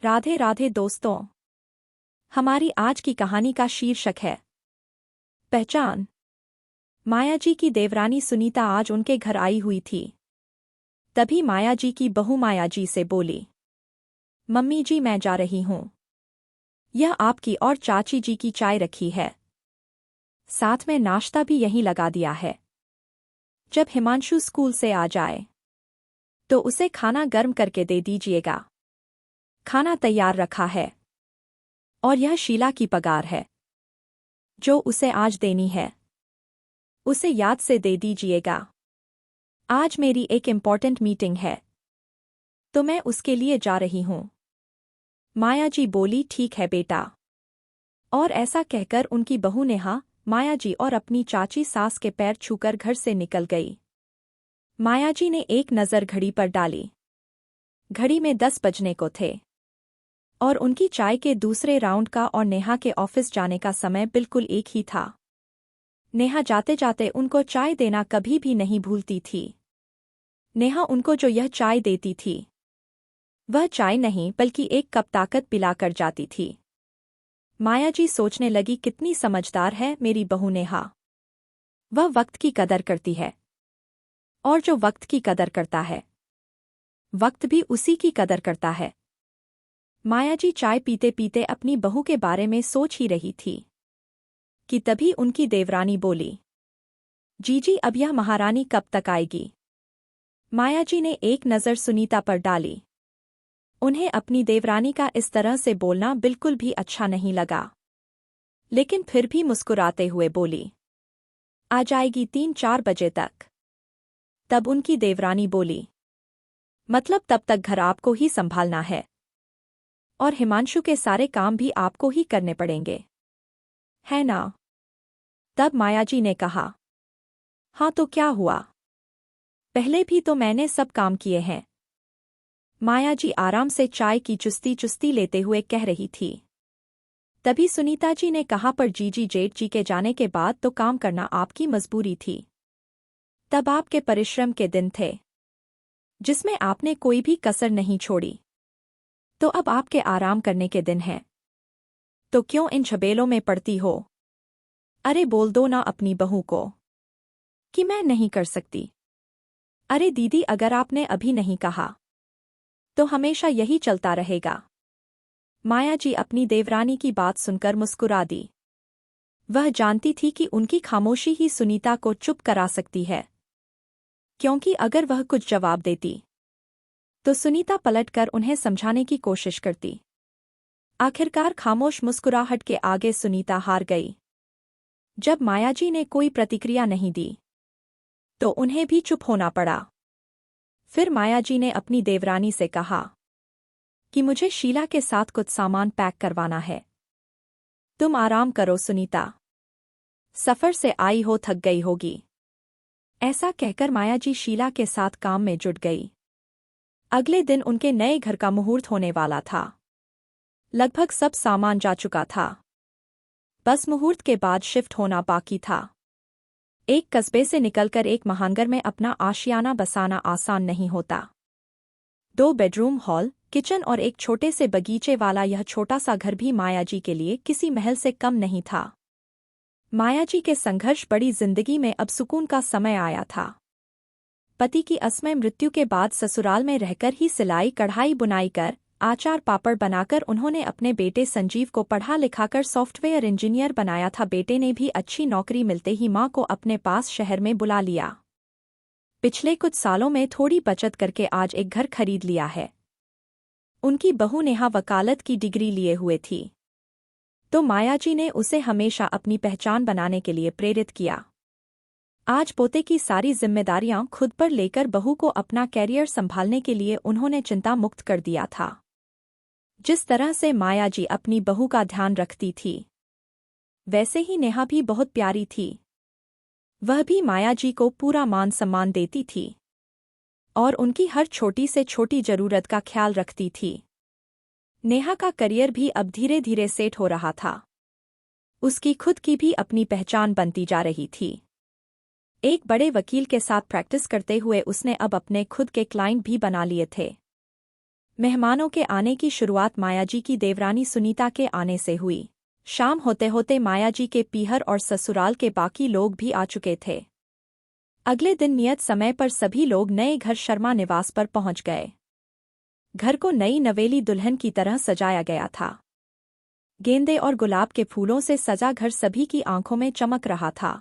राधे राधे दोस्तों। हमारी आज की कहानी का शीर्षक है पहचान। माया जी की देवरानी सुनीता आज उनके घर आई हुई थी। तभी माया जी की बहू माया जी से बोली, मम्मी जी मैं जा रही हूं। यह आपकी और चाची जी की चाय रखी है, साथ में नाश्ता भी यहीं लगा दिया है। जब हिमांशु स्कूल से आ जाए तो उसे खाना गर्म करके दे दीजिएगा। खाना तैयार रखा है और यह शीला की पगार है जो उसे आज देनी है, उसे याद से दे दीजिएगा। आज मेरी एक इम्पॉर्टेंट मीटिंग है तो मैं उसके लिए जा रही हूं। माया जी बोली, ठीक है बेटा। और ऐसा कहकर उनकी बहू नेहा, माया जी और अपनी चाची सास के पैर छूकर घर से निकल गई। माया जी ने एक नज़र घड़ी पर डाली। घड़ी में 10 बजने को थे और उनकी चाय के दूसरे राउंड का और नेहा के ऑफिस जाने का समय बिल्कुल एक ही था। नेहा जाते जाते उनको चाय देना कभी भी नहीं भूलती थी। नेहा उनको जो यह चाय देती थी वह चाय नहीं बल्कि एक कप ताकत पिलाकर जाती थी। माया जी सोचने लगी, कितनी समझदार है मेरी बहू नेहा। वह वक्त की कदर करती है और जो वक्त की कदर करता है वक्त भी उसी की कदर करता है। माया जी चाय पीते पीते अपनी बहू के बारे में सोच ही रही थी कि तभी उनकी देवरानी बोली, जीजी अब यह महारानी कब तक आएगी। माया जी ने एक नज़र सुनीता पर डाली। उन्हें अपनी देवरानी का इस तरह से बोलना बिल्कुल भी अच्छा नहीं लगा, लेकिन फिर भी मुस्कुराते हुए बोली, आ जाएगी 3-4 बजे तक। तब उनकी देवरानी बोली, मतलब तब तक घर आपको ही संभालना है और हिमांशु के सारे काम भी आपको ही करने पड़ेंगे, है ना। तब माया जी ने कहा, हाँ तो क्या हुआ, पहले भी तो मैंने सब काम किए हैं। माया जी आराम से चाय की चुस्ती चुस्ती लेते हुए कह रही थी। तभी सुनीता जी ने कहा, पर जीजी जेठ जी के जाने के बाद तो काम करना आपकी मजबूरी थी। तब आपके परिश्रम के दिन थे जिसमें आपने कोई भी कसर नहीं छोड़ी। तो अब आपके आराम करने के दिन हैं, तो क्यों इन झबेलों में पड़ती हो। अरे बोल दो ना अपनी बहू को कि मैं नहीं कर सकती। अरे दीदी अगर आपने अभी नहीं कहा तो हमेशा यही चलता रहेगा। माया जी अपनी देवरानी की बात सुनकर मुस्कुरा दी। वह जानती थी कि उनकी खामोशी ही सुनीता को चुप करा सकती है, क्योंकि अगर वह कुछ जवाब देती तो सुनीता पलटकर उन्हें समझाने की कोशिश करती। आखिरकार खामोश मुस्कुराहट के आगे सुनीता हार गई। जब माया जी ने कोई प्रतिक्रिया नहीं दी तो उन्हें भी चुप होना पड़ा। फिर माया जी ने अपनी देवरानी से कहा कि मुझे शीला के साथ कुछ सामान पैक करवाना है। तुम आराम करो सुनीता, सफर से आई हो थक गई होगी। ऐसा कहकर माया जी शीला के साथ काम में जुट गई। अगले दिन उनके नए घर का मुहूर्त होने वाला था। लगभग सब सामान जा चुका था, बस मुहूर्त के बाद शिफ्ट होना बाकी था। एक कस्बे से निकलकर एक महानगर में अपना आशियाना बसाना आसान नहीं होता। 2 बेडरूम, हॉल, किचन और एक छोटे से बगीचे वाला यह छोटा सा घर भी माया जी के लिए किसी महल से कम नहीं था। माया जी के संघर्ष बड़ी जिंदगी में अब सुकून का समय आया था। पति की असमय मृत्यु के बाद ससुराल में रहकर ही सिलाई कढ़ाई बुनाई कर, आचार पापड़ बनाकर उन्होंने अपने बेटे संजीव को पढ़ा लिखाकर सॉफ्टवेयर इंजीनियर बनाया था। बेटे ने भी अच्छी नौकरी मिलते ही मां को अपने पास शहर में बुला लिया। पिछले कुछ सालों में थोड़ी बचत करके आज एक घर खरीद लिया है। उनकी बहू नेहा वकालत की डिग्री लिए हुए थी, तो माया जी ने उसे हमेशा अपनी पहचान बनाने के लिए प्रेरित किया। आज पोते की सारी जिम्मेदारियां खुद पर लेकर बहू को अपना कैरियर संभालने के लिए उन्होंने चिंता मुक्त कर दिया था। जिस तरह से माया जी अपनी बहू का ध्यान रखती थी वैसे ही नेहा भी बहुत प्यारी थी। वह भी माया जी को पूरा मान सम्मान देती थी और उनकी हर छोटी से छोटी जरूरत का ख्याल रखती थी। नेहा का करियर भी अब धीरे धीरे सेट हो रहा था। उसकी खुद की भी अपनी पहचान बनती जा रही थी। एक बड़े वकील के साथ प्रैक्टिस करते हुए उसने अब अपने खुद के क्लाइंट भी बना लिए थे। मेहमानों के आने की शुरुआत मायाजी की देवरानी सुनीता के आने से हुई। शाम होते होते मायाजी के पीहर और ससुराल के बाकी लोग भी आ चुके थे। अगले दिन नियत समय पर सभी लोग नए घर शर्मा निवास पर पहुंच गए। घर को नई नवेली दुल्हन की तरह सजाया गया था। गेंदे और गुलाब के फूलों से सजा घर सभी की आंखों में चमक रहा था।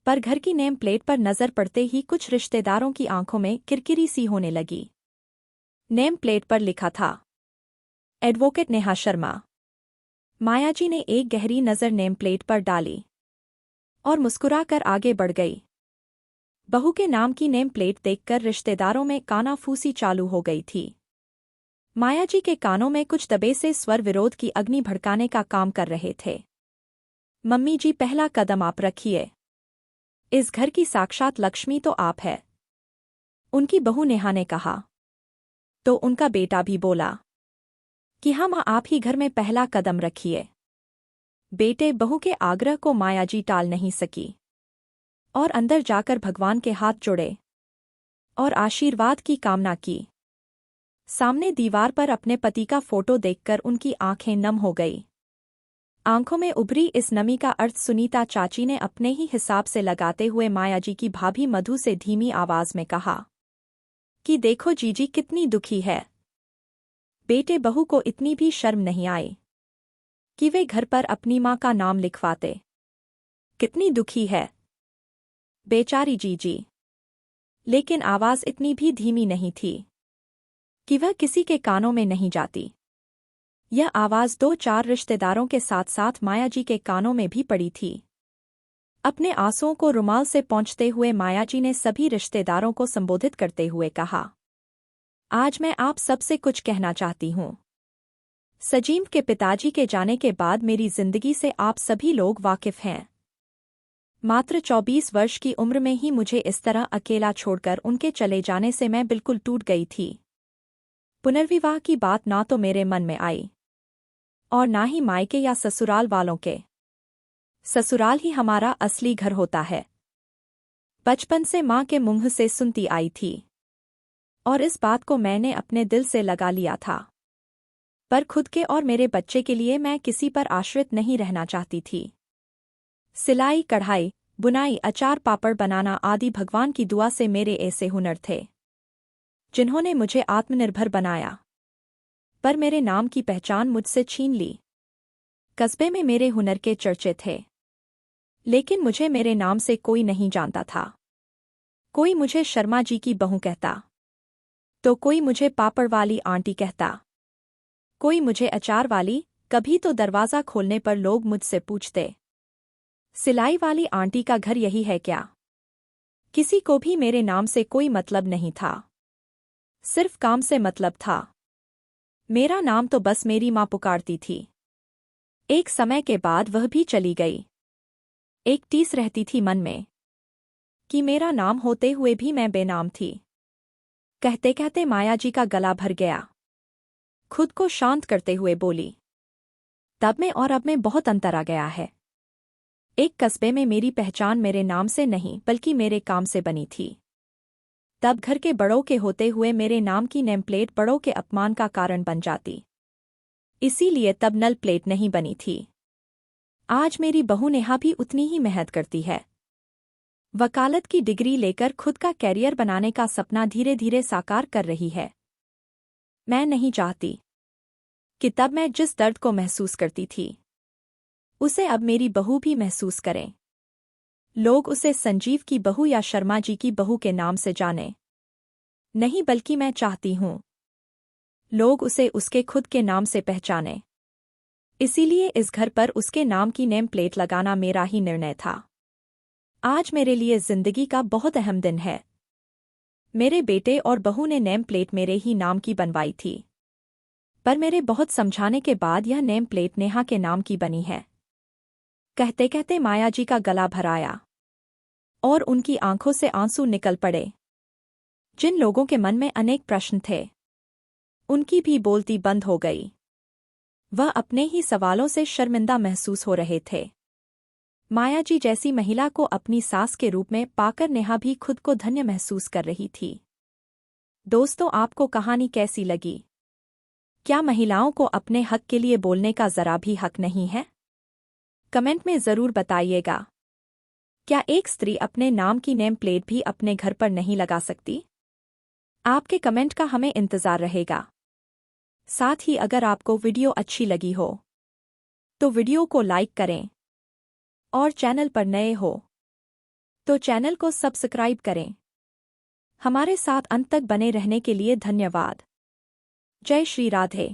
पर घर की नेम प्लेट पर नजर पड़ते ही कुछ रिश्तेदारों की आंखों में किरकिरी सी होने लगी। नेम प्लेट पर लिखा था, एडवोकेट नेहा शर्मा। मायाजी ने एक गहरी नज़र नेम प्लेट पर डाली और मुस्कुराकर आगे बढ़ गई। बहू के नाम की नेम प्लेट देखकर रिश्तेदारों में कानाफूसी चालू हो गई थी। मायाजी के कानों में कुछ दबे से स्वर विरोध की अग्नि भड़काने का काम कर रहे थे। मम्मी जी, पहला कदम आप रखिए। इस घर की साक्षात लक्ष्मी तो आप है, उनकी बहू नेहा ने कहा। तो उनका बेटा भी बोला कि हम आप ही घर में पहला कदम रखिए। बेटे बहू के आग्रह को मायाजी टाल नहीं सकी और अंदर जाकर भगवान के हाथ जोड़े और आशीर्वाद की कामना की। सामने दीवार पर अपने पति का फोटो देखकर उनकी आंखें नम हो गई। आंखों में उभरी इस नमी का अर्थ सुनीता चाची ने अपने ही हिसाब से लगाते हुए मायाजी की भाभी मधु से धीमी आवाज में कहा कि देखो जीजी कितनी दुखी है। बेटे बहू को इतनी भी शर्म नहीं आई कि वे घर पर अपनी मां का नाम लिखवाते। कितनी दुखी है बेचारी जीजी। लेकिन आवाज इतनी भी धीमी नहीं थी कि वह किसी के कानों में नहीं जाती। यह आवाज 2-4 रिश्तेदारों के साथ साथ मायाजी के कानों में भी पड़ी थी। अपने आंसुओं को रुमाल से पोंछते हुए मायाजी ने सभी रिश्तेदारों को संबोधित करते हुए कहा, आज मैं आप सबसे कुछ कहना चाहती हूँ। सजीम के पिताजी के जाने के बाद मेरी जिंदगी से आप सभी लोग वाकिफ हैं। मात्र 24 वर्ष की उम्र में ही मुझे इस तरह अकेला छोड़कर उनके चले जाने से मैं बिल्कुल टूट गई थी। पुनर्विवाह की बात ना तो मेरे मन में आई और ना ही मायके या ससुराल वालों के। ससुराल ही हमारा असली घर होता है। बचपन से मां के मुंह से सुनती आई थी और इस बात को मैंने अपने दिल से लगा लिया था। पर खुद के और मेरे बच्चे के लिए मैं किसी पर आश्रित नहीं रहना चाहती थी। सिलाई, कढ़ाई, बुनाई, अचार, पापड़ बनाना आदि भगवान की दुआ से मेरे ऐसे हुनर थे जिन्होंने मुझे आत्मनिर्भर बनाया। पर मेरे नाम की पहचान मुझसे छीन ली। कस्बे में मेरे हुनर के चर्चे थे, लेकिन मुझे मेरे नाम से कोई नहीं जानता था। कोई मुझे शर्मा जी की बहू कहता, तो कोई मुझे पापड़ वाली आंटी कहता, कोई मुझे अचार वाली। कभी तो दरवाज़ा खोलने पर लोग मुझसे पूछते, सिलाई वाली आंटी का घर यही है क्या? किसी को भी मेरे नाम से कोई मतलब नहीं था, सिर्फ काम से मतलब था। मेरा नाम तो बस मेरी माँ पुकारती थी। एक समय के बाद वह भी चली गई। एक टीस रहती थी मन में कि मेरा नाम होते हुए भी मैं बेनाम थी। कहते कहते मायाजी का गला भर गया। खुद को शांत करते हुए बोली, तब में और अब में बहुत अंतर आ गया है। एक कस्बे में मेरी पहचान मेरे नाम से नहीं बल्कि मेरे काम से बनी थी। तब घर के बड़ों के होते हुए मेरे नाम की नेम प्लेट बड़ों के अपमान का कारण बन जाती। इसीलिए तब नल प्लेट नहीं बनी थी। आज मेरी बहू नेहा भी उतनी ही मेहनत करती है। वकालत की डिग्री लेकर खुद का कैरियर बनाने का सपना धीरे धीरे साकार कर रही है। मैं नहीं चाहती कि तब मैं जिस दर्द को महसूस करती थी उसे अब मेरी बहू भी महसूस करें। लोग उसे संजीव की बहू या शर्मा जी की बहू के नाम से जाने नहीं, बल्कि मैं चाहती हूँ लोग उसे उसके खुद के नाम से पहचाने। इसीलिए इस घर पर उसके नाम की नेम प्लेट लगाना मेरा ही निर्णय था। आज मेरे लिए जिंदगी का बहुत अहम दिन है। मेरे बेटे और बहू ने नेम प्लेट मेरे ही नाम की बनवाई थी, पर मेरे बहुत समझाने के बाद यह नेम प्लेट नेहा के नाम की बनी है। कहते कहते मायाजी का गला भर आया और उनकी आंखों से आंसू निकल पड़े। जिन लोगों के मन में अनेक प्रश्न थे, उनकी भी बोलती बंद हो गई। वह अपने ही सवालों से शर्मिंदा महसूस हो रहे थे। मायाजी जैसी महिला को अपनी सास के रूप में पाकर नेहा भी खुद को धन्य महसूस कर रही थी। दोस्तों, आपको कहानी कैसी लगी? क्या महिलाओं को अपने हक के लिए बोलने का जरा भी हक नहीं है? कमेंट में जरूर बताइएगा। क्या एक स्त्री अपने नाम की नेम प्लेट भी अपने घर पर नहीं लगा सकती? आपके कमेंट का हमें इंतजार रहेगा। साथ ही अगर आपको वीडियो अच्छी लगी हो तो वीडियो को लाइक करें और चैनल पर नए हो तो चैनल को सब्सक्राइब करें। हमारे साथ अंत तक बने रहने के लिए धन्यवाद। जय श्री राधे।